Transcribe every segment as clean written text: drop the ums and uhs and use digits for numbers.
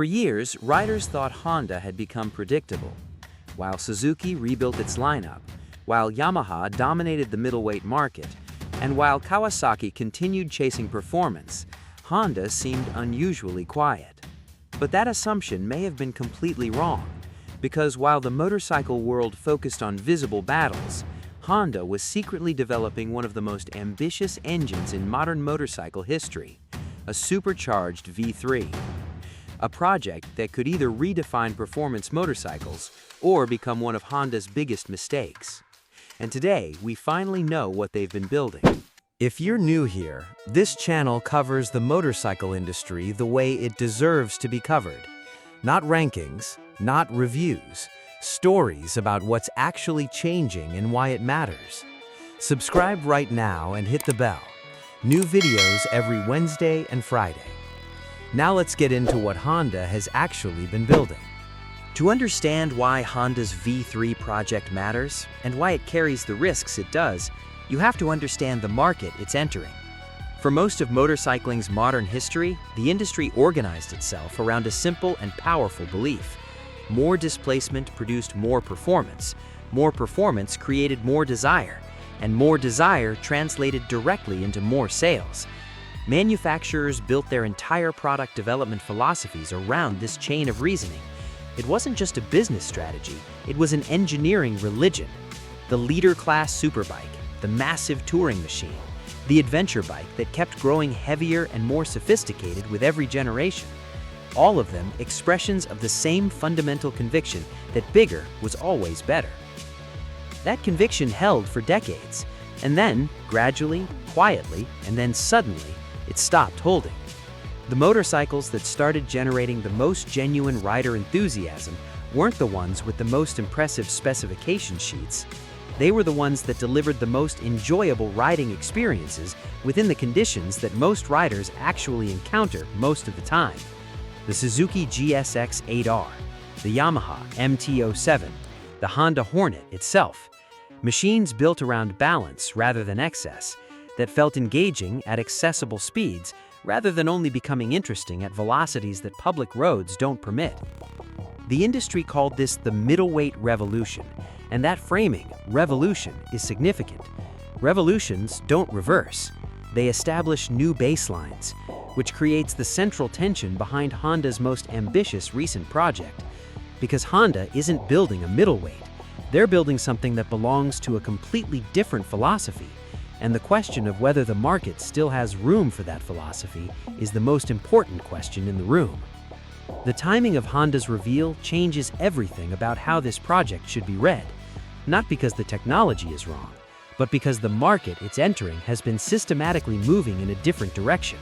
For years, riders thought Honda had become predictable, while Suzuki rebuilt its lineup, while Yamaha dominated the middleweight market, and while Kawasaki continued chasing performance. Honda seemed unusually quiet. But that assumption may have been completely wrong, because while the motorcycle world focused on visible battles, Honda was secretly developing one of the most ambitious engines in modern motorcycle history, a supercharged V3. A project that could either redefine performance motorcycles or become one of Honda's biggest mistakes. And today, we finally know what they've been building. If you're new here, this channel covers the motorcycle industry the way it deserves to be covered. Not rankings, not reviews, stories about what's actually changing and why it matters. Subscribe right now and hit the bell. New videos every Wednesday and Friday. Now let's get into what Honda has actually been building. To understand why Honda's V3 project matters and why it carries the risks it does, you have to understand the market it's entering. For most of motorcycling's modern history, the industry organized itself around a simple and powerful belief. More displacement produced more performance created more desire, and more desire translated directly into more sales. Manufacturers built their entire product development philosophies around this chain of reasoning. It wasn't just a business strategy, it was an engineering religion. The leader-class superbike, the massive touring machine, the adventure bike that kept growing heavier and more sophisticated with every generation. All of them expressions of the same fundamental conviction that bigger was always better. That conviction held for decades, and then, gradually, quietly, and then suddenly, it stopped holding. The motorcycles that started generating the most genuine rider enthusiasm weren't the ones with the most impressive specification sheets. They were the ones that delivered the most enjoyable riding experiences within the conditions that most riders actually encounter most of the time. The Suzuki GSX 8R, the Yamaha MT-07, the Honda Hornet itself. Machines built around balance rather than excess, that felt engaging at accessible speeds rather than only becoming interesting at velocities that public roads don't permit. The industry called this the middleweight revolution, and that framing, revolution, is significant. Revolutions don't reverse. They establish new baselines, which creates the central tension behind Honda's most ambitious recent project. Because Honda isn't building a middleweight, they're building something that belongs to a completely different philosophy. And the question of whether the market still has room for that philosophy is the most important question in the room. The timing of Honda's reveal changes everything about how this project should be read, not because the technology is wrong, but because the market it's entering has been systematically moving in a different direction.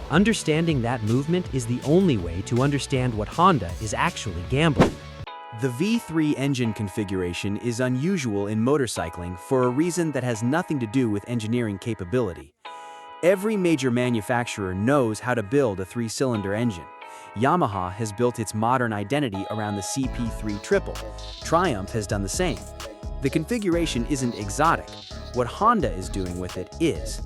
Understanding that movement is the only way to understand what Honda is actually gambling. The V3 engine configuration is unusual in motorcycling for a reason that has nothing to do with engineering capability. Every major manufacturer knows how to build a three-cylinder engine. Yamaha has built its modern identity around the CP3 Triple. Triumph has done the same. The configuration isn't exotic. What Honda is doing with it is.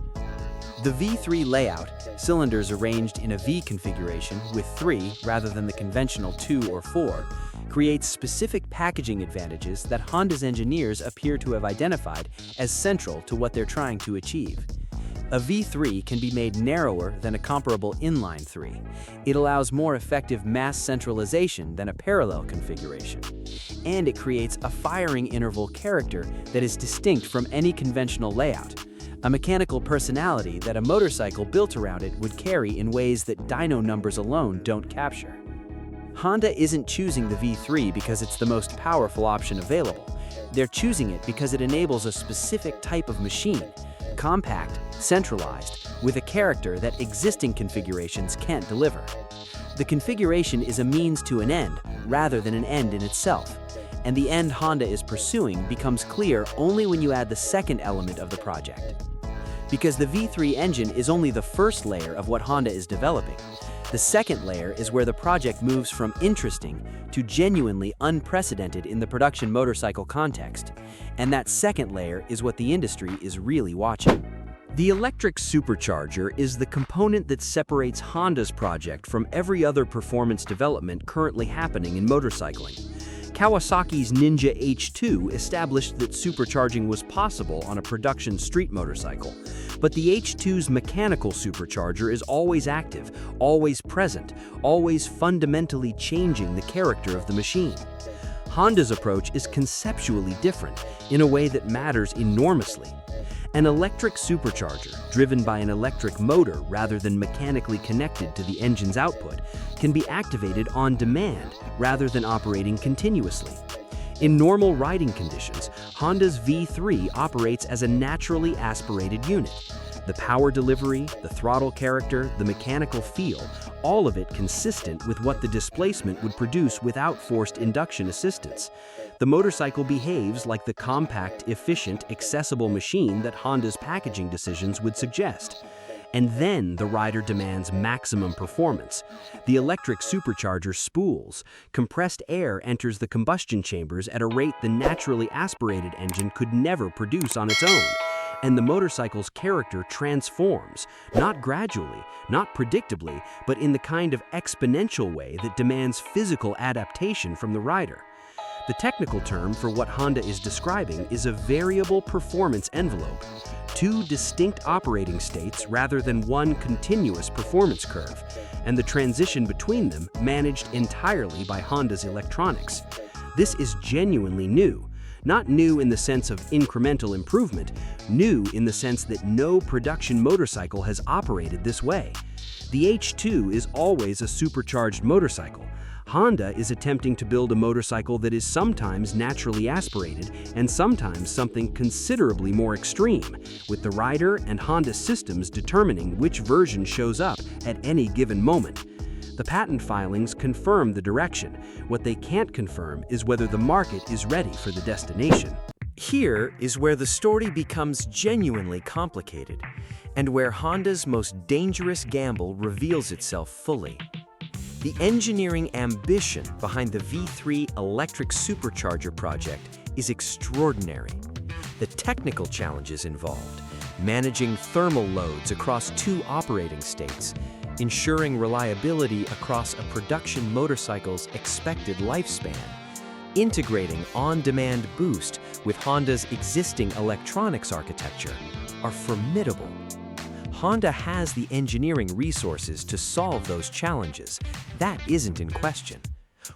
The V3 layout, cylinders arranged in a V configuration with 3 rather than the conventional 2 or 4, creates specific packaging advantages that Honda's engineers appear to have identified as central to what they're trying to achieve. A V3 can be made narrower than a comparable inline 3. It allows more effective mass centralization than a parallel configuration. And it creates a firing interval character that is distinct from any conventional layout, a mechanical personality that a motorcycle built around it would carry in ways that dyno numbers alone don't capture. Honda isn't choosing the V3 because it's the most powerful option available. They're choosing it because it enables a specific type of machine, compact, centralized, with a character that existing configurations can't deliver. The configuration is a means to an end rather than an end in itself, and the end Honda is pursuing becomes clear only when you add the second element of the project. Because the V3 engine is only the first layer of what Honda is developing. The second layer is where the project moves from interesting to genuinely unprecedented in the production motorcycle context, and that second layer is what the industry is really watching. The electric supercharger is the component that separates Honda's project from every other performance development currently happening in motorcycling. Kawasaki's Ninja H2 established that supercharging was possible on a production street motorcycle, but the H2's mechanical supercharger is always active, always present, always fundamentally changing the character of the machine. Honda's approach is conceptually different in a way that matters enormously. An electric supercharger, driven by an electric motor rather than mechanically connected to the engine's output, can be activated on demand rather than operating continuously. In normal riding conditions, Honda's V3 operates as a naturally aspirated unit. The power delivery, the throttle character, the mechanical feel, all of it consistent with what the displacement would produce without forced induction assistance. The motorcycle behaves like the compact, efficient, accessible machine that Honda's packaging decisions would suggest. And then the rider demands maximum performance. The electric supercharger spools. Compressed air enters the combustion chambers at a rate the naturally aspirated engine could never produce on its own. And the motorcycle's character transforms, not gradually, not predictably, but in the kind of exponential way that demands physical adaptation from the rider. The technical term for what Honda is describing is a variable performance envelope, two distinct operating states rather than one continuous performance curve, and the transition between them managed entirely by Honda's electronics. This is genuinely new. Not new in the sense of incremental improvement, new in the sense that no production motorcycle has operated this way. The H2 is always a supercharged motorcycle. Honda is attempting to build a motorcycle that is sometimes naturally aspirated and sometimes something considerably more extreme, with the rider and Honda systems determining which version shows up at any given moment. The patent filings confirm the direction. What they can't confirm is whether the market is ready for the destination. Here is where the story becomes genuinely complicated, and where Honda's most dangerous gamble reveals itself fully. The engineering ambition behind the V3 electric supercharger project is extraordinary. The technical challenges involved, managing thermal loads across two operating states, ensuring reliability across a production motorcycle's expected lifespan, integrating on-demand boost with Honda's existing electronics architecture, are formidable. Honda has the engineering resources to solve those challenges. That isn't in question.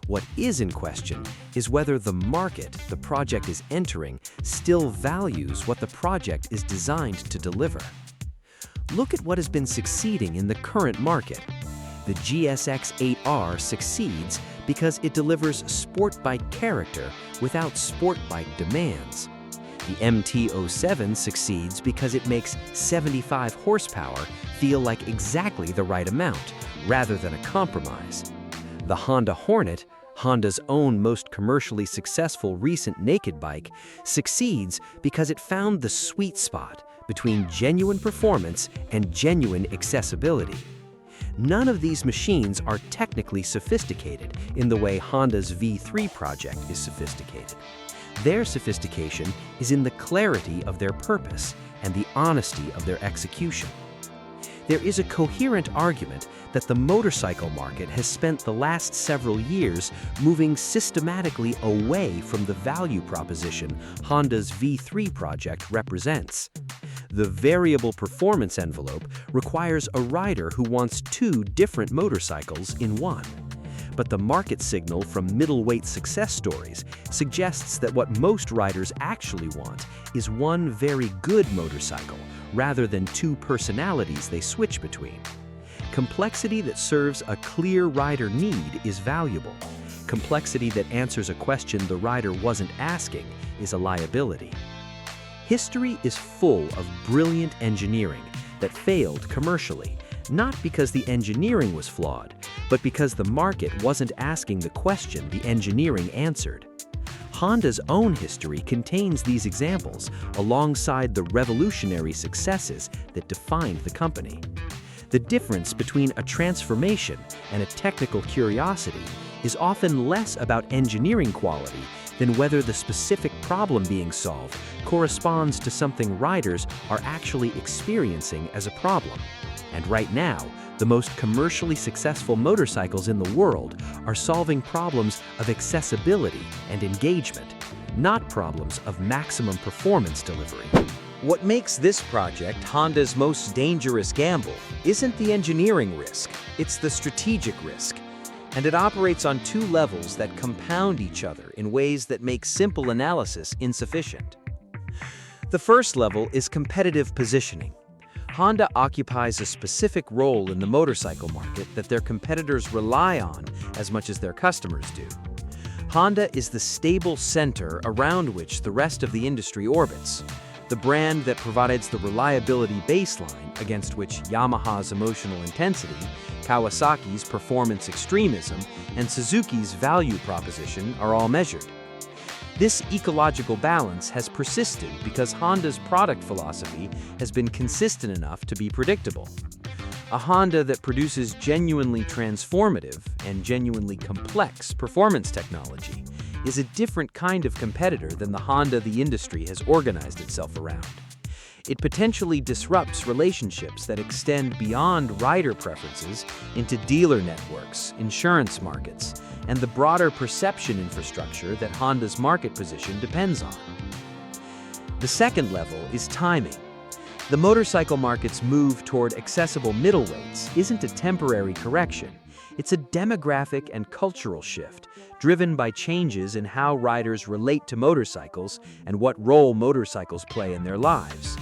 What is in question is whether the market the project is entering still values what the project is designed to deliver. Look at what has been succeeding in the current market. The GSX-8R succeeds because it delivers sport bike character without sport bike demands. The MT-07 succeeds because it makes 75 horsepower feel like exactly the right amount, rather than a compromise. The Honda Hornet, Honda's own most commercially successful recent naked bike, succeeds because it found the sweet spot between genuine performance and genuine accessibility. None of these machines are technically sophisticated in the way Honda's V3 project is sophisticated. Their sophistication is in the clarity of their purpose and the honesty of their execution. There is a coherent argument that the motorcycle market has spent the last several years moving systematically away from the value proposition Honda's V3 project represents. The variable performance envelope requires a rider who wants two different motorcycles in one. But the market signal from middleweight success stories suggests that what most riders actually want is one very good motorcycle rather than two personalities they switch between. Complexity that serves a clear rider need is valuable. Complexity that answers a question the rider wasn't asking is a liability. History is full of brilliant engineering that failed commercially, not because the engineering was flawed, but because the market wasn't asking the question the engineering answered. Honda's own history contains these examples alongside the revolutionary successes that defined the company. The difference between a transformation and a technical curiosity is often less about engineering quality than whether the specific problem being solved corresponds to something riders are actually experiencing as a problem. And right now, the most commercially successful motorcycles in the world are solving problems of accessibility and engagement, not problems of maximum performance delivery. What makes this project Honda's most dangerous gamble isn't the engineering risk, it's the strategic risk. And it operates on two levels that compound each other in ways that make simple analysis insufficient. The first level is competitive positioning. Honda occupies a specific role in the motorcycle market that their competitors rely on as much as their customers do. Honda is the stable center around which the rest of the industry orbits, the brand that provides the reliability baseline against which Yamaha's emotional intensity, Kawasaki's performance extremism, and Suzuki's value proposition are all measured. This ecological balance has persisted because Honda's product philosophy has been consistent enough to be predictable. A Honda that produces genuinely transformative and genuinely complex performance technology is a different kind of competitor than the Honda the industry has organized itself around. It potentially disrupts relationships that extend beyond rider preferences into dealer networks, insurance markets, and the broader perception infrastructure that Honda's market position depends on. The second level is timing. The motorcycle market's move toward accessible middleweights isn't a temporary correction. It's a demographic and cultural shift driven by changes in how riders relate to motorcycles and what role motorcycles play in their lives.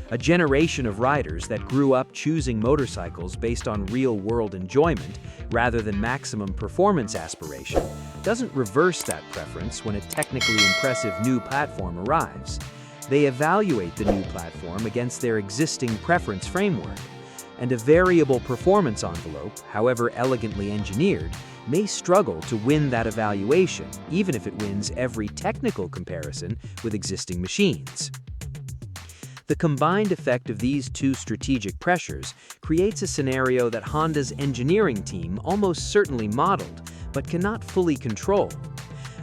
A generation of riders that grew up choosing motorcycles based on real-world enjoyment rather than maximum performance aspiration doesn't reverse that preference when a technically impressive new platform arrives. They evaluate the new platform against their existing preference framework, and a variable performance envelope, however elegantly engineered, may struggle to win that evaluation, even if it wins every technical comparison with existing machines. The combined effect of these two strategic pressures creates a scenario that Honda's engineering team almost certainly modeled, but cannot fully control.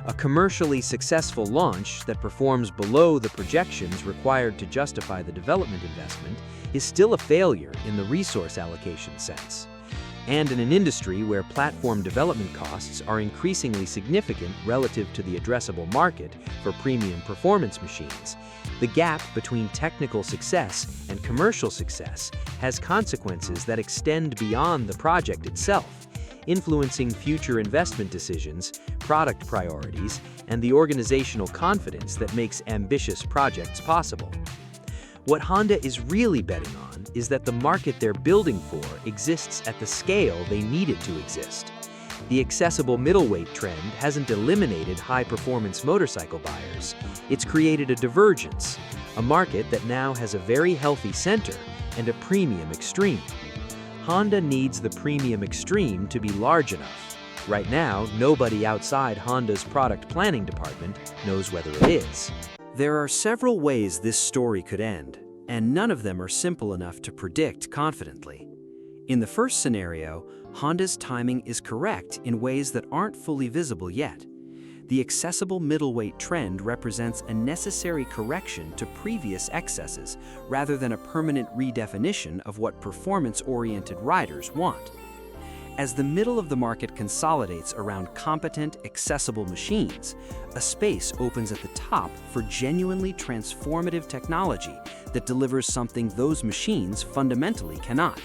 A commercially successful launch that performs below the projections required to justify the development investment is still a failure in the resource allocation sense. And in an industry where platform development costs are increasingly significant relative to the addressable market for premium performance machines, the gap between technical success and commercial success has consequences that extend beyond the project itself, influencing future investment decisions, product priorities, and the organizational confidence that makes ambitious projects possible. What Honda is really betting on is that the market they're building for exists at the scale they need it to exist. The accessible middleweight trend hasn't eliminated high-performance motorcycle buyers. It's created a divergence, a market that now has a very healthy center and a premium extreme. Honda needs the premium extreme to be large enough. Right now, nobody outside Honda's product planning department knows whether it is. There are several ways this story could end, and none of them are simple enough to predict confidently. In the first scenario, Honda's timing is correct in ways that aren't fully visible yet. The accessible middleweight trend represents a necessary correction to previous excesses rather than a permanent redefinition of what performance-oriented riders want. As the middle of the market consolidates around competent, accessible machines, a space opens at the top for genuinely transformative technology that delivers something those machines fundamentally cannot.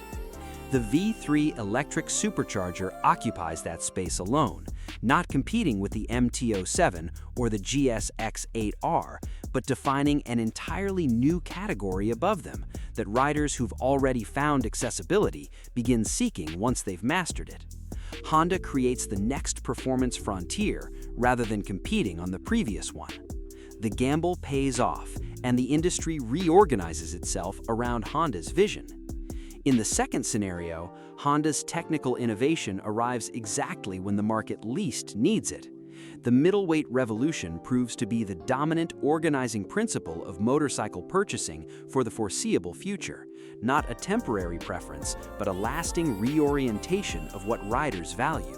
The V3 electric supercharger occupies that space alone, not competing with the MT-07 or the GSX-8R, but defining an entirely new category above them that riders who've already found accessibility begin seeking once they've mastered it. Honda creates the next performance frontier rather than competing on the previous one. The gamble pays off, and the industry reorganizes itself around Honda's vision. In the second scenario, Honda's technical innovation arrives exactly when the market least needs it. The middleweight revolution proves to be the dominant organizing principle of motorcycle purchasing for the foreseeable future, not a temporary preference, but a lasting reorientation of what riders value.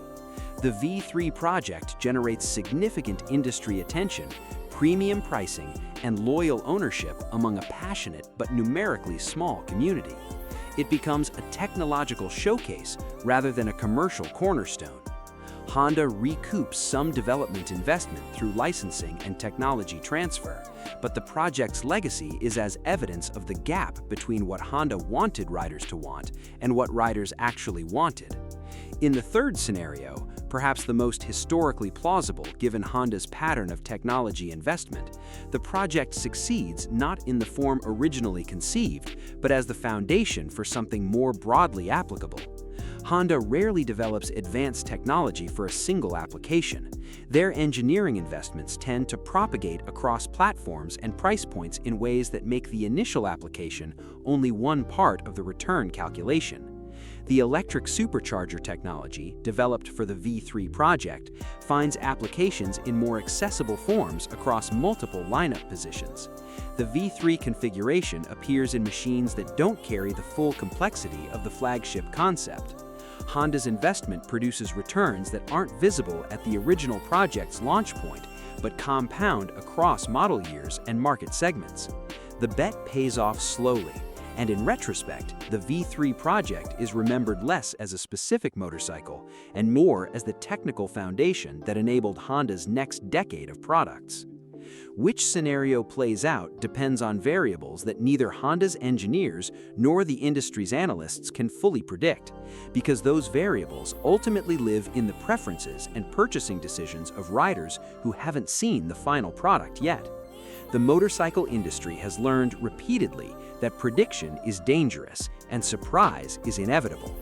The V3 project generates significant industry attention, premium pricing, and loyal ownership among a passionate but numerically small community. It becomes a technological showcase rather than a commercial cornerstone. Honda recoups some development investment through licensing and technology transfer, but the project's legacy is as evidence of the gap between what Honda wanted riders to want and what riders actually wanted. In the third scenario, perhaps the most historically plausible given Honda's pattern of technology investment, the project succeeds not in the form originally conceived, but as the foundation for something more broadly applicable. Honda rarely develops advanced technology for a single application. Their engineering investments tend to propagate across platforms and price points in ways that make the initial application only one part of the return calculation. The electric supercharger technology, developed for the V3 project, finds applications in more accessible forms across multiple lineup positions. The V3 configuration appears in machines that don't carry the full complexity of the flagship concept. Honda's investment produces returns that aren't visible at the original project's launch point, but compound across model years and market segments. The bet pays off slowly, and in retrospect, the V3 project is remembered less as a specific motorcycle and more as the technical foundation that enabled Honda's next decade of products. Which scenario plays out depends on variables that neither Honda's engineers nor the industry's analysts can fully predict, because those variables ultimately live in the preferences and purchasing decisions of riders who haven't seen the final product yet. The motorcycle industry has learned repeatedly that prediction is dangerous and surprise is inevitable.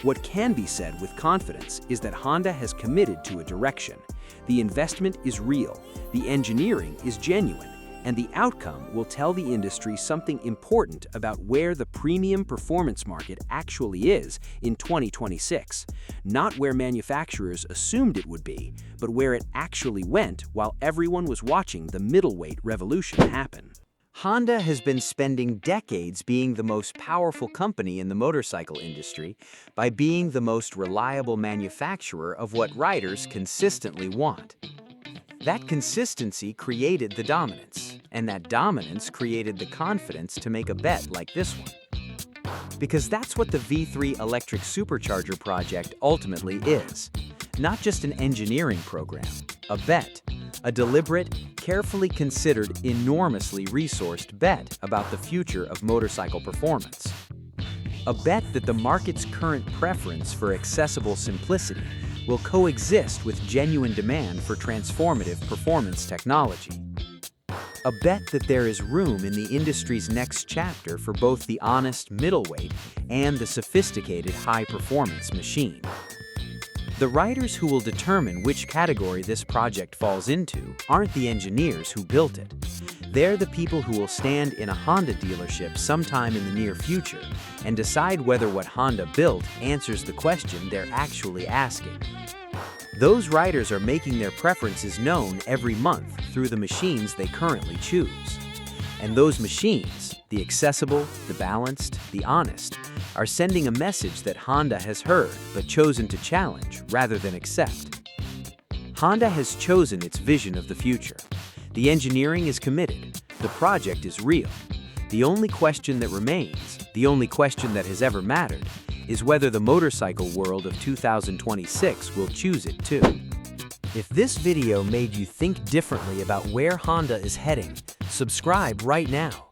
What can be said with confidence is that Honda has committed to a direction. The investment is real, the engineering is genuine, and the outcome will tell the industry something important about where the premium performance market actually is in 2026. Not where manufacturers assumed it would be, but where it actually went while everyone was watching the middleweight revolution happen. Honda has been spending decades being the most powerful company in the motorcycle industry by being the most reliable manufacturer of what riders consistently want. That consistency created the dominance, and that dominance created the confidence to make a bet like this one. Because that's what the V3 electric supercharger project ultimately is. Not just an engineering program, a bet. A deliberate, carefully considered, enormously resourced bet about the future of motorcycle performance. A bet that the market's current preference for accessible simplicity will coexist with genuine demand for transformative performance technology. A bet that there is room in the industry's next chapter for both the honest middleweight and the sophisticated high-performance machine. The riders who will determine which category this project falls into aren't the engineers who built it. They're the people who will stand in a Honda dealership sometime in the near future and decide whether what Honda built answers the question they're actually asking. Those riders are making their preferences known every month through the machines they currently choose. And those machines, the accessible, the balanced, the honest, are sending a message that Honda has heard but chosen to challenge rather than accept. Honda has chosen its vision of the future. The engineering is committed. The project is real. The only question that remains, the only question that has ever mattered, is whether the motorcycle world of 2026 will choose it too. If this video made you think differently about where Honda is heading, subscribe right now.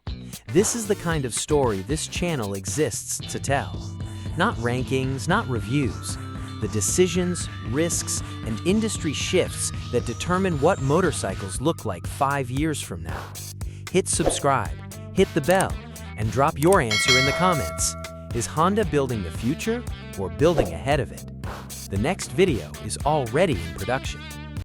This is the kind of story this channel exists to tell. Not rankings, not reviews. The decisions, risks, and industry shifts that determine what motorcycles look like 5 years from now. Hit subscribe, hit the bell, and drop your answer in the comments. Is Honda building the future or building ahead of it? The next video is already in production.